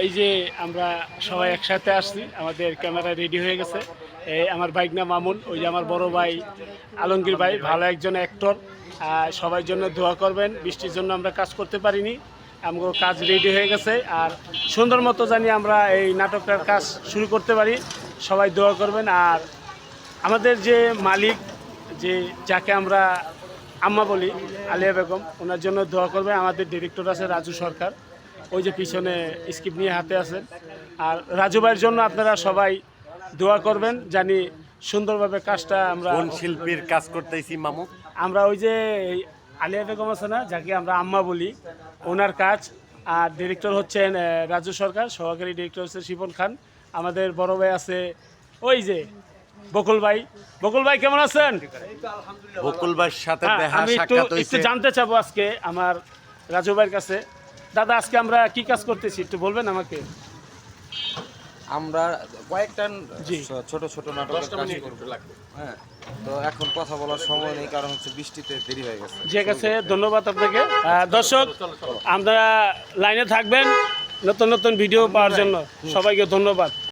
এই যে আমরা সবাই একসাথে আসছি, আমাদের ক্যামেরা রেডি হয়ে গেছে। এই আমার বাইক না মামুন, ওই যে আমার বড় ভাই আলমগীর ভাই, ভালো একজন অ্যাক্টর। সবার জন্য দোয়া করবেন, বৃষ্টির জন্য আমরা কাজ করতে পারিনি, আমার কাজ রেডি হয়ে গেছে। আর সুন্দর মতো জানি আমরা এই নাটকটার কাজ শুরু করতে পারি, সবাই দোয়া করবেন। আর আমাদের যে মালিক, যে যাকে আমরা আম্মা বলি, আলিয়া বেগম, ওনার জন্য দোয়া করবেন। আমাদের ডিরেক্টর আছে রাজু সরকার, ওই যে পিছনে স্ক্রিপ্ট নিয়ে হাতে আছেন। আর রাজু ভাইয়ের জন্য আপনারা সবাই দোয়া করবেন, জানি সুন্দরভাবে কাজটা আমরা। কোন শিল্পীর কাজ করতেছি মামু? আমরা ওই যে আলিয়া বেগম আছে না, যাকে আমরা আম্মা বলি, ওনার কাজ। আর ডিরেক্টর হচ্ছেন রাজু সরকার, সহকারী ডিরেক্টর হচ্ছে শিপন খান। আমাদের বড় ভাই আছে ওই যে বকুল ভাই। বকুল ভাই কেমন আছেন? বকুল ভাইয়ের সাথে দেখা আমি সাক্ষাৎ একটু হয়েছে। জানতে চাবো আজকে আমার রাজু ভাইয়ের কাছে, দাদা আজকে আমরা কি কাজ করতেছি একটু বলবেন আমাকে? আমরা কয়েকটা জি। ছোট ছোট নাটকের কাজ করব। হ্যাঁ, তো এখন কথা বলার সময় নেই, কারণ হচ্ছে বৃষ্টিতে দেরি হয়ে গেছে। ঠিক আছে, ধন্যবাদ আপনাকে। দর্শক, আপনারা লাইনে থাকবেন নতুন নতুন ভিডিও পাওয়ার জন্য। সবাইকে ধন্যবাদ।